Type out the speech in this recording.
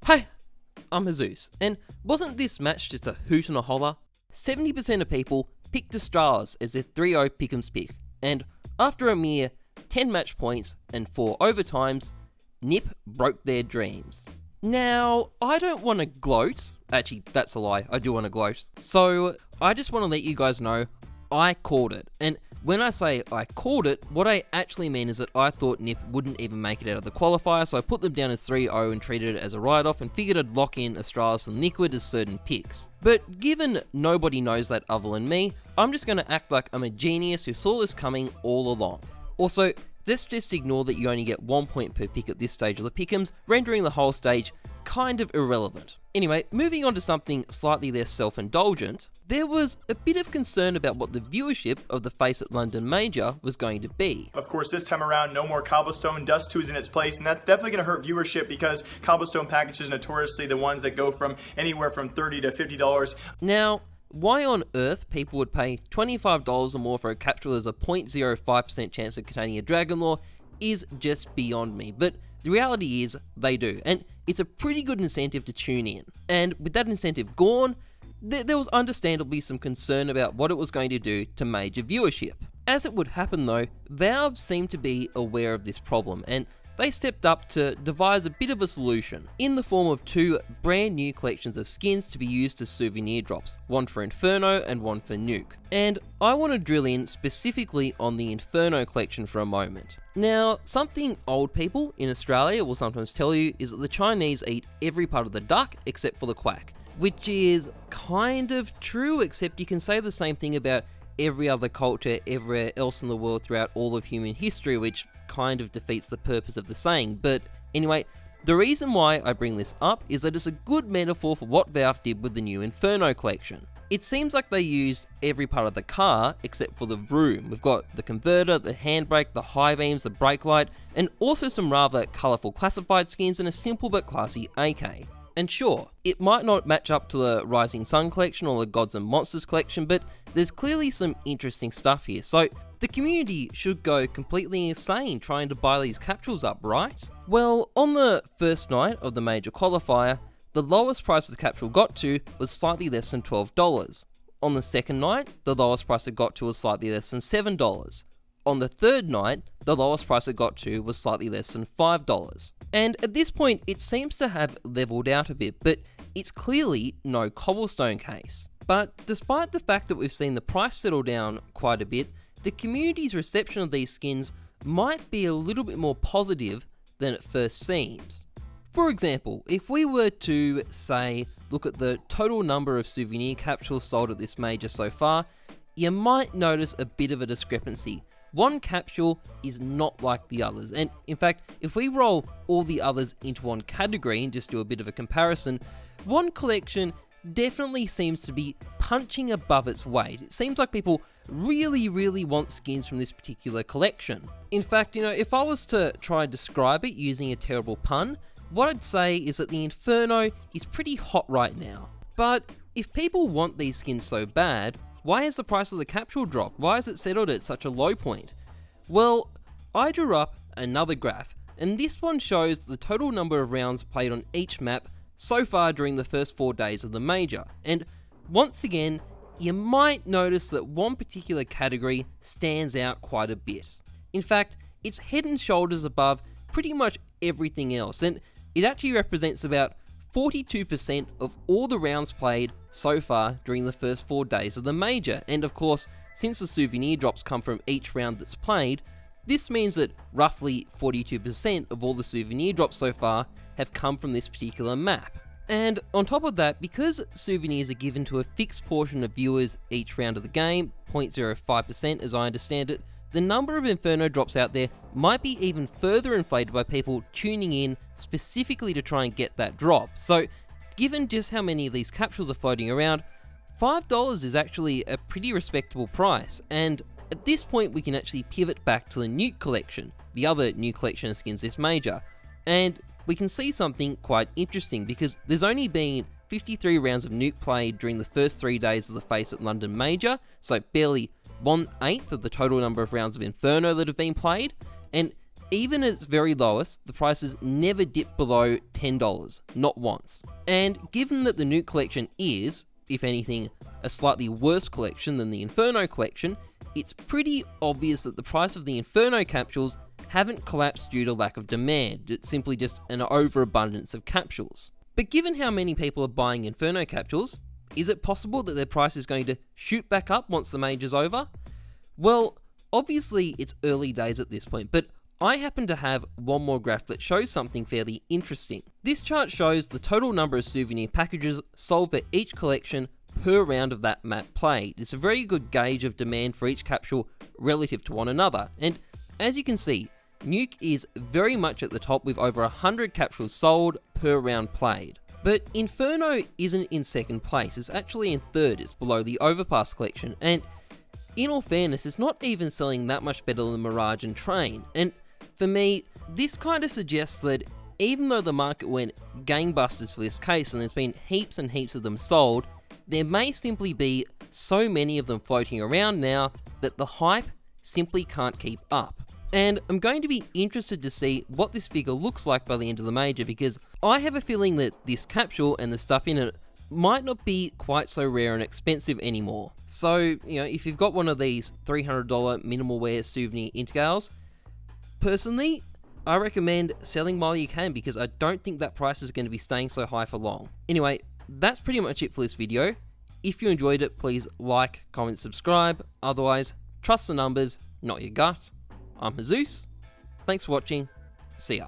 Hi, I'm Jesus, and wasn't this match just a hoot and a holler? 70% of people picked Astralis as their 3-0 pick'ems pick, and after a mere 10 match points and 4 overtimes, Nip broke their dreams. Now, I don't want to gloat, actually that's a lie, I do want to gloat, so I just want to let you guys know I called it, and when I say I called it, what I actually mean is that I thought Nip wouldn't even make it out of the qualifier, so I put them down as 3-0 and treated it as a write-off and figured I'd lock in Astralis and Liquid as certain picks. But given nobody knows that other than me, I'm just going to act like I'm a genius who saw this coming all along. Also, let's just ignore that you only get 1 point per pick at this stage of the pick'ems, rendering the whole stage kind of irrelevant. Anyway, moving on to something slightly less self-indulgent, there was a bit of concern about what the viewership of the FACEIT London Major was going to be. Of course, this time around, no more Cobblestone, Dust 2 is in its place, and that's definitely going to hurt viewership because Cobblestone packages are notoriously the ones that go from anywhere from $30 to $50. Now, why on earth people would pay $25 or more for a capsule as a 0.05% chance of containing a Dragon Lore is just beyond me, but the reality is they do, and it's a pretty good incentive to tune in. And with that incentive gone, there was understandably some concern about what it was going to do to major viewership. As it would happen though, Valve seemed to be aware of this problem, and they stepped up to devise a bit of a solution, in the form of 2 brand new collections of skins to be used as souvenir drops, one for Inferno and one for Nuke. And I want to drill in specifically on the Inferno collection for a moment. Now, something old people in Australia will sometimes tell you is that the Chinese eat every part of the duck except for the quack, which is kind of true, except you can say the same thing about every other culture everywhere else in the world throughout all of human history, which kind of defeats the purpose of the saying. But anyway, the reason why I bring this up is that it's a good metaphor for what Valve did with the new Inferno collection. It seems like they used every part of the car except for the vroom. We've got the converter, the handbrake, the high beams, the brake light, and also some rather colourful classified skins and a simple but classy AK. And sure, it might not match up to the Rising Sun collection or the Gods and Monsters collection, but there's clearly some interesting stuff here, so the community should go completely insane trying to buy these capsules up, right? Well, on the first night of the major qualifier, the lowest price the capsule got to was slightly less than $12. On the second night, the lowest price it got to was slightly less than $7. On the third night, the lowest price it got to was slightly less than $5. And at this point, it seems to have leveled out a bit, but it's clearly no Cobblestone case. But despite the fact that we've seen the price settle down quite a bit, the community's reception of these skins might be a little bit more positive than it first seems. For example, if we were to, say, look at the total number of souvenir capsules sold at this major so far, you might notice a bit of a discrepancy. One capsule is not like the others, and in fact, if we roll all the others into one category and just do a bit of a comparison, one collection definitely seems to be punching above its weight. It seems like people really want skins from this particular collection. In fact, if I was to try and describe it using a terrible pun, what I'd say is that the Inferno is pretty hot right now. But if people want these skins so bad, why has the price of the capsule dropped? Why has it settled at such a low point? Well, I drew up another graph, and this one shows the total number of rounds played on each map so far during the first 4 days of the major. And once again, you might notice that one particular category stands out quite a bit. In fact, it's head and shoulders above pretty much everything else, and it actually represents about 42% of all the rounds played so far during the first 4 days of the major. And of course, since the souvenir drops come from each round that's played, this means that roughly 42% of all the souvenir drops so far have come from this particular map. And on top of that, because souvenirs are given to a fixed portion of viewers each round of the game, 0.05% as I understand it, the number of Inferno drops out there might be even further inflated by people tuning in specifically to try and get that drop. So, given just how many of these capsules are floating around, $5 is actually a pretty respectable price, and at this point we can actually pivot back to the Nuke collection, the other new collection of skins this major, and we can see something quite interesting because there's only been 53 rounds of Nuke played during the first 3 days of the FACEIT London Major, so barely 1/8 of the total number of rounds of Inferno that have been played, and even at its very lowest, the prices never dip below $10, not once. And given that the Nuke Collection is, if anything, a slightly worse collection than the Inferno Collection, it's pretty obvious that the price of the Inferno capsules haven't collapsed due to lack of demand, it's simply just an overabundance of capsules. But given how many people are buying Inferno capsules, is it possible that their price is going to shoot back up once the Mage is over? Well, obviously it's early days at this point, but I happen to have one more graph that shows something fairly interesting. This chart shows the total number of souvenir packages sold for each collection per round of that map played. It's a very good gauge of demand for each capsule relative to one another, and as you can see, Nuke is very much at the top with over 100 capsules sold per round played. But Inferno isn't in second place, it's actually in third, it's below the Overpass collection, and in all fairness, it's not even selling that much better than Mirage and Train, and for me, this kind of suggests that even though the market went gangbusters for this case and there's been heaps and heaps of them sold, there may simply be so many of them floating around now that the hype simply can't keep up. And I'm going to be interested to see what this figure looks like by the end of the major, because I have a feeling that this capsule and the stuff in it might not be quite so rare and expensive anymore. So, if you've got one of these $300 minimal wear souvenir Intergales, personally, I recommend selling while you can, because I don't think that price is going to be staying so high for long. Anyway, that's pretty much it for this video. If you enjoyed it, please like, comment, subscribe. Otherwise, trust the numbers, not your gut. I'm Jesus. Thanks for watching. See ya.